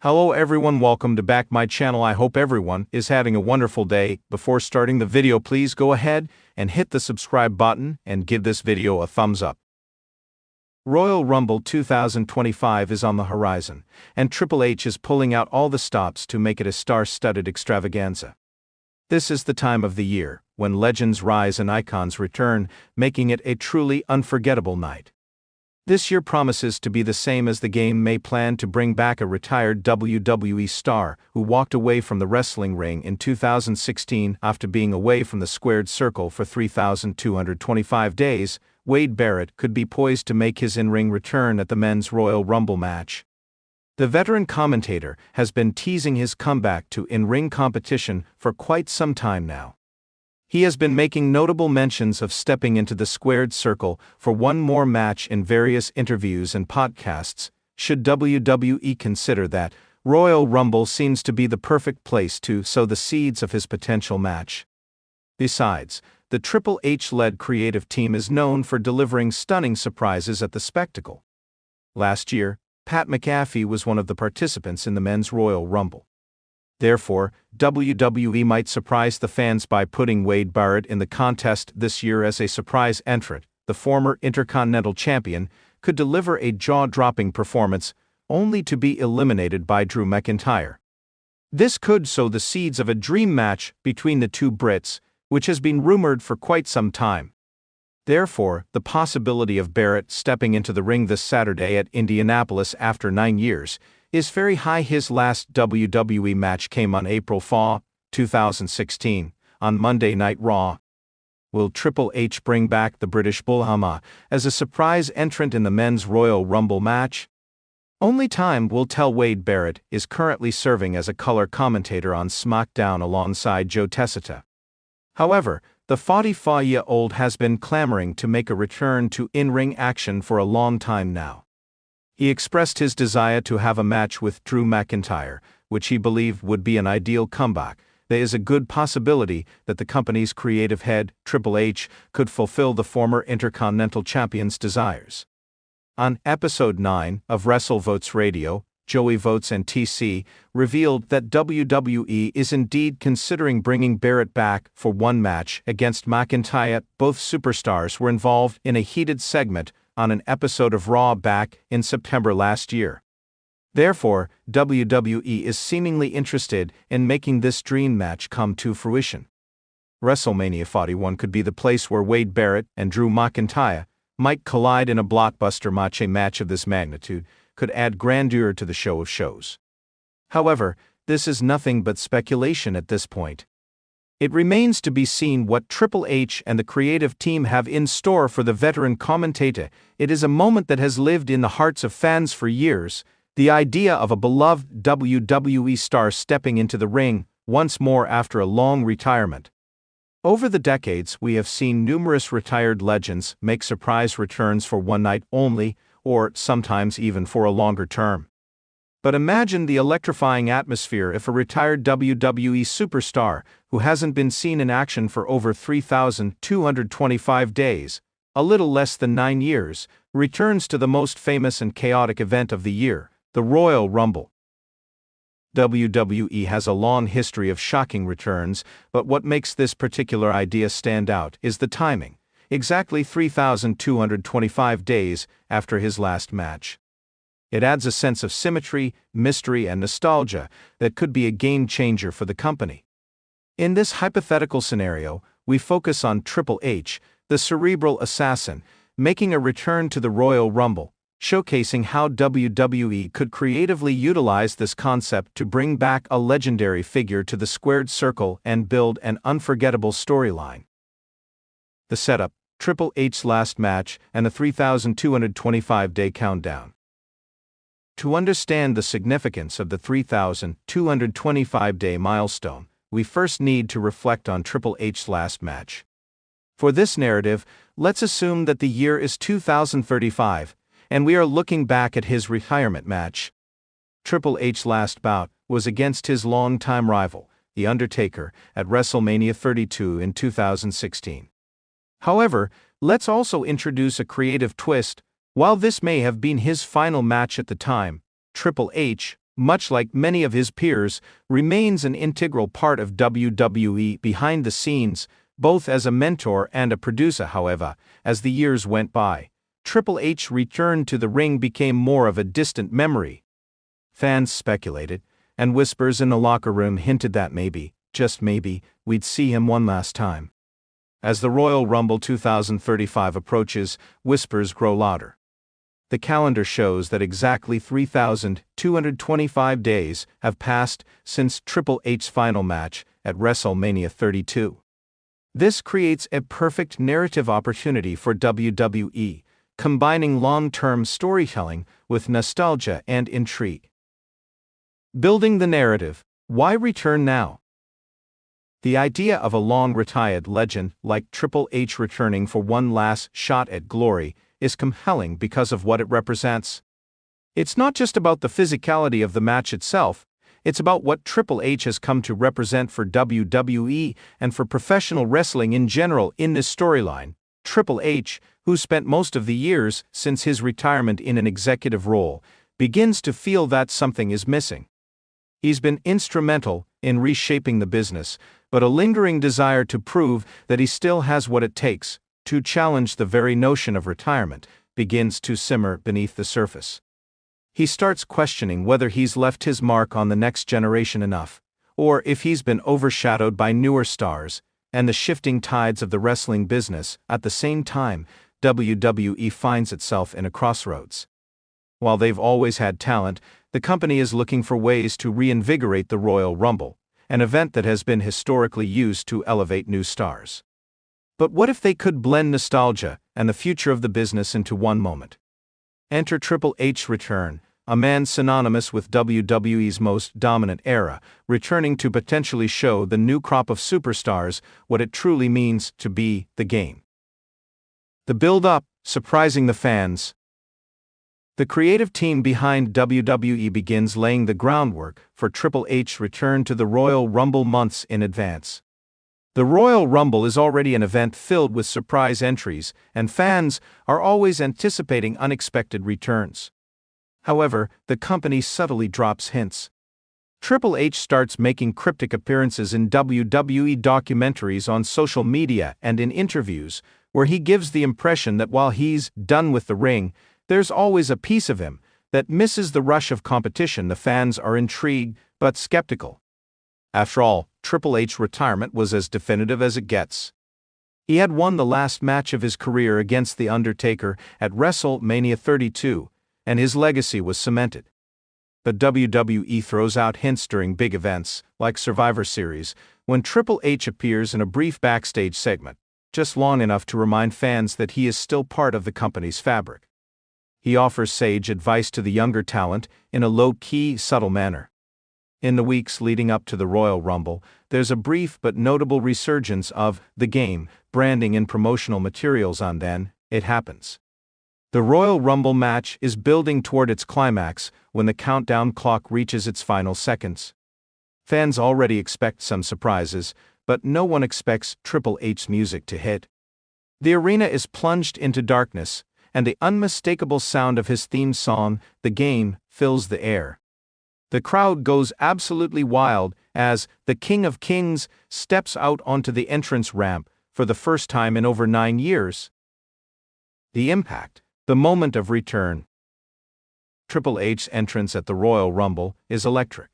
Hello everyone, welcome to back my channel. I hope everyone is having a wonderful day. Before starting the video, please go ahead and hit the subscribe button and give this video a thumbs up. Royal Rumble 2025 is on the horizon, and Triple H is pulling out all the stops to make it a star-studded extravaganza. This is the time of the year when legends rise and icons return, making it a truly unforgettable night. This year promises to be the same as the game may plan to bring back a retired WWE star who walked away from the wrestling ring in 2016 after being away from the squared circle for 3,225 days. Wade Barrett could be poised to make his in-ring return at the Men's Royal Rumble match. The veteran commentator has been teasing his comeback to in-ring competition for quite some time now. He has been making notable mentions of stepping into the squared circle for one more match in various interviews and podcasts. Should WWE consider that, Royal Rumble seems to be the perfect place to sow the seeds of his potential match. Besides, the Triple H-led creative team is known for delivering stunning surprises at the spectacle. Last year, Pat McAfee was one of the participants in the Men's Royal Rumble. Therefore, WWE might surprise the fans by putting Wade Barrett in the contest this year as a surprise entrant. The former Intercontinental Champion could deliver a jaw-dropping performance, only to be eliminated by Drew McIntyre. This could sow the seeds of a dream match between the two Brits, which has been rumored for quite some time. Therefore, the possibility of Barrett stepping into the ring this Saturday at Indianapolis after 9 years is very high. His last WWE match came on April 4, 2016, on Monday Night Raw. Will Triple H bring back the British Bullhammer as a surprise entrant in the Men's Royal Rumble match? Only time will tell. Wade Barrett is currently serving as a color commentator on SmackDown alongside Joe Tessita. However, the 44-year-old has been clamoring to make a return to in-ring action for a long time now. He expressed his desire to have a match with Drew McIntyre, which he believed would be an ideal comeback. There is a good possibility that the company's creative head, Triple H, could fulfill the former Intercontinental Champion's desires. On Episode 9 of WrestleVotes Radio, Joey Votes and TC revealed that WWE is indeed considering bringing Barrett back for one match against McIntyre. Both superstars were involved in a heated segment on an episode of Raw back in September last year. Therefore, WWE is seemingly interested in making this dream match come to fruition. WrestleMania 41 could be the place where Wade Barrett and Drew McIntyre might collide in a blockbuster match. A match of this magnitude could add grandeur to the show of shows. However, this is nothing but speculation at this point. It remains to be seen what Triple H and the creative team have in store for the veteran commentator. It is a moment that has lived in the hearts of fans for years, the idea of a beloved WWE star stepping into the ring once more after a long retirement. Over the decades, we have seen numerous retired legends make surprise returns for one night only, or sometimes even for a longer term. But imagine the electrifying atmosphere if a retired WWE superstar, who hasn't been seen in action for over 3,225 days, a little less than 9 years, returns to the most famous and chaotic event of the year, the Royal Rumble. WWE has a long history of shocking returns, but what makes this particular idea stand out is the timing, exactly 3,225 days after his last match. It adds a sense of symmetry, mystery, and nostalgia that could be a game-changer for the company. In this hypothetical scenario, we focus on Triple H, the cerebral assassin, making a return to the Royal Rumble, showcasing how WWE could creatively utilize this concept to bring back a legendary figure to the squared circle and build an unforgettable storyline. The setup: Triple H's last match and a 3,225-day countdown. To understand the significance of the 3,225-day milestone, we first need to reflect on Triple H's last match. For this narrative, let's assume that the year is 2035, and we are looking back at his retirement match. Triple H's last bout was against his longtime rival, The Undertaker, at WrestleMania 32 in 2016. However, let's also introduce a creative twist. While this may have been his final match at the time, Triple H much like many of his peers, remains an integral part of WWE behind the scenes, both as a mentor and a producer. However, as the years went by, Triple H's return to the ring became more of a distant memory. Fans speculated, and whispers in the locker room hinted that maybe, just maybe, we'd see him one last time. As the Royal Rumble 2035 approaches, whispers grow louder. The calendar shows that exactly 3,225 days have passed since Triple H's final match at WrestleMania 32. This creates a perfect narrative opportunity for WWE, combining long-term storytelling with nostalgia and intrigue. Building the narrative. Why return now? The idea of a long-retired legend like Triple H returning for one last shot at glory is compelling because of what it represents. It's not just about the physicality of the match itself, it's about what Triple H has come to represent for WWE and for professional wrestling in general. In this storyline, Triple H, who spent most of the years since his retirement in an executive role, begins to feel that something is missing. He's been instrumental in reshaping the business, but a lingering desire to prove that he still has what it takes to challenge the very notion of retirement begins to simmer beneath the surface. He starts questioning whether he's left his mark on the next generation enough, or if he's been overshadowed by newer stars and the shifting tides of the wrestling business. At the same time, WWE finds itself in a crossroads. While they've always had talent, the company is looking for ways to reinvigorate the Royal Rumble, an event that has been historically used to elevate new stars. But what if they could blend nostalgia and the future of the business into one moment? Enter Triple H's return, a man synonymous with WWE's most dominant era, returning to potentially show the new crop of superstars what it truly means to be the game. The build-up, surprising the fans. The creative team behind WWE begins laying the groundwork for Triple H's return to the Royal Rumble months in advance. The Royal Rumble is already an event filled with surprise entries, and fans are always anticipating unexpected returns. However, the company subtly drops hints. Triple H starts making cryptic appearances in WWE documentaries, on social media, and in interviews, where he gives the impression that while he's done with the ring, there's always a piece of him that misses the rush of competition. The fans are intrigued but skeptical. After all, Triple H's retirement was as definitive as it gets. He had won the last match of his career against The Undertaker at WrestleMania 32, and his legacy was cemented. But WWE throws out hints during big events, like Survivor Series, when Triple H appears in a brief backstage segment, just long enough to remind fans that he is still part of the company's fabric. He offers sage advice to the younger talent in a low-key, subtle manner. In the weeks leading up to the Royal Rumble, there's a brief but notable resurgence of the game branding in promotional materials. On Then It Happens. The Royal Rumble match is building toward its climax when the countdown clock reaches its final seconds. Fans already expect some surprises, but no one expects Triple H's music to hit. The arena is plunged into darkness, and the unmistakable sound of his theme song, The Game, fills the air. The crowd goes absolutely wild as the King of Kings steps out onto the entrance ramp for the first time in over 9 years. The impact, the moment of return. Triple H's entrance at the Royal Rumble is electric.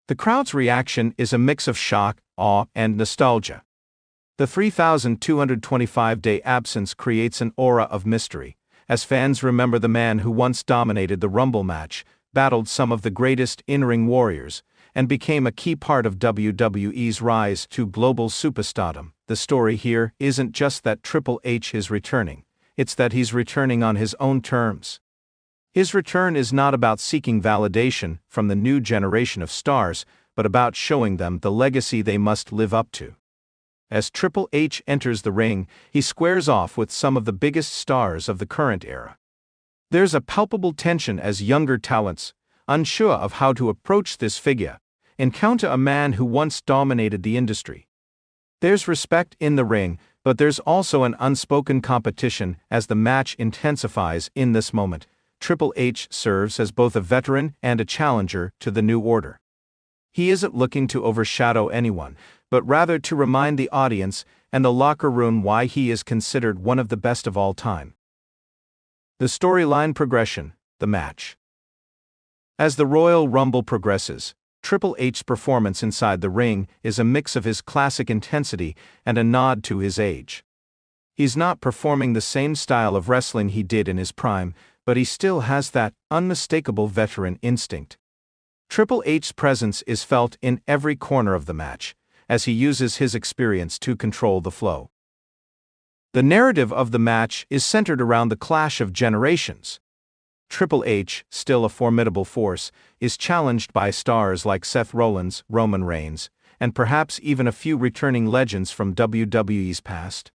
The crowd's reaction is a mix of shock, awe, and nostalgia. The 3,225-day absence creates an aura of mystery, as fans remember the man who once dominated the Rumble match, battled some of the greatest in-ring warriors, and became a key part of WWE's rise to global superstardom. The story here isn't just that Triple H is returning, it's that he's returning on his own terms. His return is not about seeking validation from the new generation of stars, but about showing them the legacy they must live up to. As Triple H enters the ring, he squares off with some of the biggest stars of the current era. There's a palpable tension as younger talents, unsure of how to approach this figure, encounter a man who once dominated the industry. There's respect in the ring, but there's also an unspoken competition as the match intensifies. In this moment, Triple H serves as both a veteran and a challenger to the New Order. He isn't looking to overshadow anyone, but rather to remind the audience and the locker room why he is considered one of the best of all time. The storyline progression, the match. As the Royal Rumble progresses, Triple H's performance inside the ring is a mix of his classic intensity and a nod to his age. He's not performing the same style of wrestling he did in his prime, but he still has that unmistakable veteran instinct. Triple H's presence is felt in every corner of the match, as he uses his experience to control the flow. The narrative of the match is centered around the clash of generations. Triple H, still a formidable force, is challenged by stars like Seth Rollins, Roman Reigns, and perhaps even a few returning legends from WWE's past.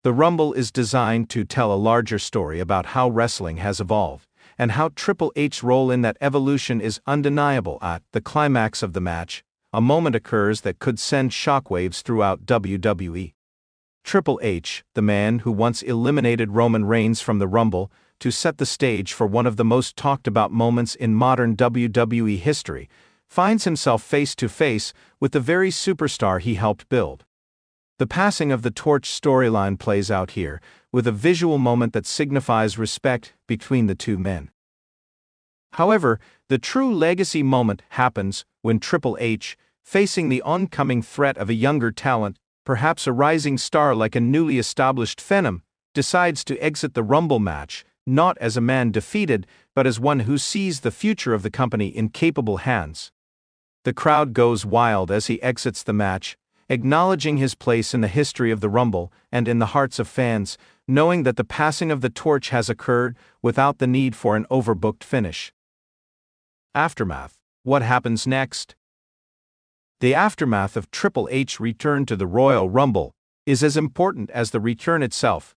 The Rumble is designed to tell a larger story about how wrestling has evolved, and how Triple H's role in that evolution is undeniable. At the climax of the match, a moment occurs that could send shockwaves throughout WWE. Triple H, the man who once eliminated Roman Reigns from the Rumble, to set the stage for one of the most talked-about moments in modern WWE history, finds himself face-to-face with the very superstar he helped build. The passing of the torch storyline plays out here, with a visual moment that signifies respect between the two men. However, the true legacy moment happens when Triple H, facing the oncoming threat of a younger talent, perhaps a rising star like a newly established Phenom, decides to exit the Rumble match, not as a man defeated, but as one who sees the future of the company in capable hands. The crowd goes wild as he exits the match, acknowledging his place in the history of the Rumble and in the hearts of fans, knowing that the passing of the torch has occurred without the need for an overbooked finish. Aftermath. What happens next? The aftermath of Triple H's return to the Royal Rumble is as important as the return itself.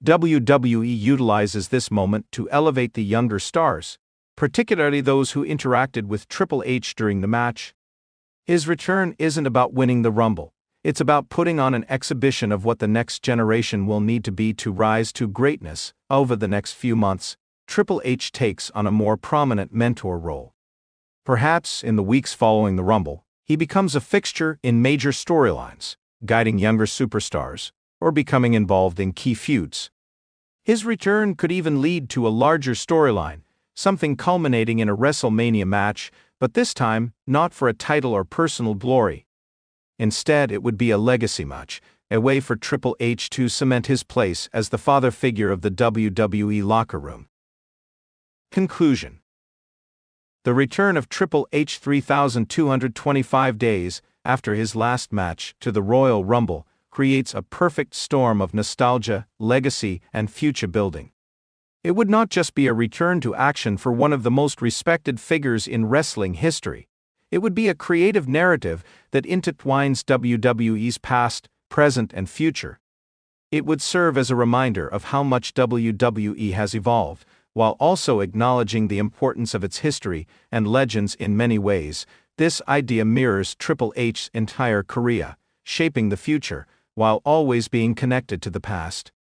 WWE utilizes this moment to elevate the younger stars, particularly those who interacted with Triple H during the match. His return isn't about winning the Rumble, it's about putting on an exhibition of what the next generation will need to be to rise to greatness. Over the next few months, Triple H takes on a more prominent mentor role. Perhaps in the weeks following the Rumble, he becomes a fixture in major storylines, guiding younger superstars, or becoming involved in key feuds. His return could even lead to a larger storyline, something culminating in a WrestleMania match, but this time, not for a title or personal glory. Instead, it would be a legacy match, a way for Triple H to cement his place as the father figure of the WWE locker room. Conclusion. The return of Triple H 3,225 days after his last match to the Royal Rumble creates a perfect storm of nostalgia, legacy, and future building. It would not just be a return to action for one of the most respected figures in wrestling history. It would be a creative narrative that intertwines WWE's past, present, and future. It would serve as a reminder of how much WWE has evolved, while also acknowledging the importance of its history and legends in many ways. This idea mirrors Triple H's entire career, shaping the future, while always being connected to the past.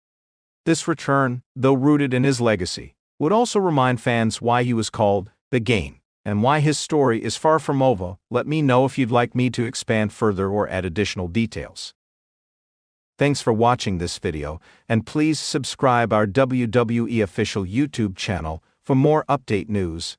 This return, though rooted in his legacy, would also remind fans why he was called The Game, and why his story is far from over. Let me know if you'd like me to expand further or add additional details. Thanks for watching this video, and please subscribe our WWE official YouTube channel for more update news.